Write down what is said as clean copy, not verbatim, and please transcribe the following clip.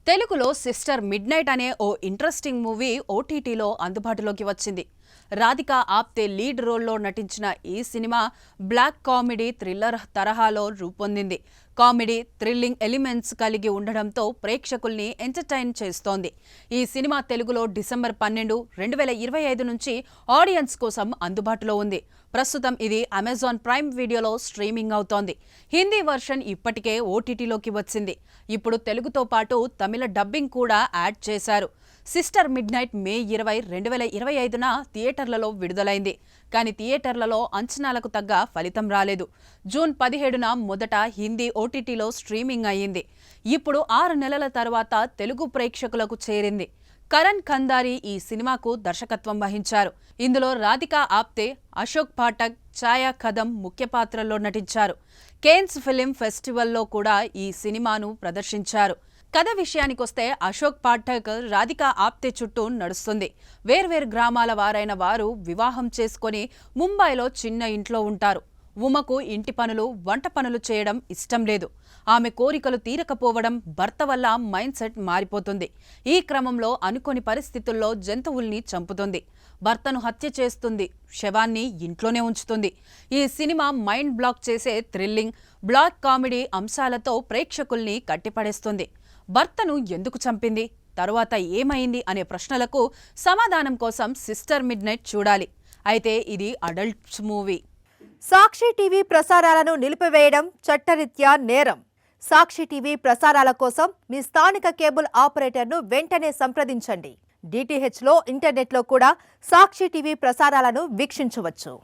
తెలుగులో sister mid night అనే ఓ interesting movie ఓటీటీలో అందుబాటులోకి వచ్చింది. రాధిక ఆప్తే లీడ్ రోల్లో నటించిన ఈ సినిమా బ్లాక్ కామెడీ థ్రిల్లర్ తరహాలో రూపొందింది. కామెడీ, థ్రిల్లింగ్ ఎలిమెంట్స్ కలిగి ఉండడంతో ప్రేక్షకుల్ని ఎంటర్టైన్ చేస్తోంది. ఈ సినిమా తెలుగులో డిసెంబర్ 12, 2025 నుంచి ఆడియన్స్ కోసం అందుబాటులో ఉంది. ప్రస్తుతం ఇది అమెజాన్ ప్రైమ్ వీడియోలో స్ట్రీమింగ్ అవుతోంది. హిందీ వర్షన్ ఇప్పటికే ఓటీటీలోకి వచ్చింది. ఇప్పుడు తెలుగుతో పాటు తమిళ డబ్బింగ్ కూడా యాడ్ చేశారు. సిస్టర్ మిడ్ నైట్ మే 20, 2025న థియేటర్లలో విడుదలైంది. కానీ థియేటర్లలో అంచనాలకు తగ్గ ఫలితం రాలేదు. జూన్ 17న మొదట హిందీ ఓటీటీలో స్ట్రీమింగ్ అయ్యింది. ఇప్పుడు 6 నెలల తర్వాత తెలుగు ప్రేక్షకులకు చేరింది. కరణ్ ఖందారీ ఈ సినిమాకు దర్శకత్వం వహించారు. ఇందులో రాధిక ఆప్తే, అశోక్ పాఠక్, ఛాయా కదం ముఖ్య పాత్రల్లో నటించారు. కేన్స్ ఫిలిం ఫెస్టివల్లో కూడా ఈ సినిమాను ప్రదర్శించారు. కథ విషయానికొస్తే అశోక్ పాఠక్ రాధిక ఆప్తే చుట్టూ నడుస్తుంది. వేర్వేరు గ్రామాల వారైన వారు వివాహం చేసుకొని ముంబైలో చిన్న ఇంట్లో ఉంటారు. ఉమకు ఇంటి పనులు, వంట పనులు చేయడం ఇష్టం లేదు. ఆమె కోరికలు తీరకపోవడం, భర్త వల్ల మైండ్ సెట్ మారిపోతుంది. ఈ క్రమంలో అనుకోని పరిస్థితుల్లో జంతువుల్ని చంపుతుంది. భర్తను హత్య చేస్తుంది. శవాన్ని ఇంట్లోనే ఉంచుతుంది. ఈ సినిమా మైండ్ బ్లాక్ చేసే థ్రిల్లింగ్, బ్లాక్ కామెడీ అంశాలతో ప్రేక్షకుల్ని కట్టిపడేస్తుంది. భర్తను ఎందుకు చంపింది, తరువాత ఏమైంది అనే ప్రశ్నలకు సమాధానం కోసం సిస్టర్ మిడ్ నైట్ చూడాలి. అయితే ఇది అడల్ట్స్ మూవీ. సాక్షి టీవీ ప్రసారాలను నిలిపివేయడం చట్టరీత్యా నేరం. సాక్షి టీవీ ప్రసారాల కోసం మీ స్థానిక కేబుల్ ఆపరేటర్ను వెంటనే సంప్రదించండి. డిటిహెచ్లో, ఇంటర్నెట్లో కూడా సాక్షి టీవీ ప్రసారాలను వీక్షించవచ్చు.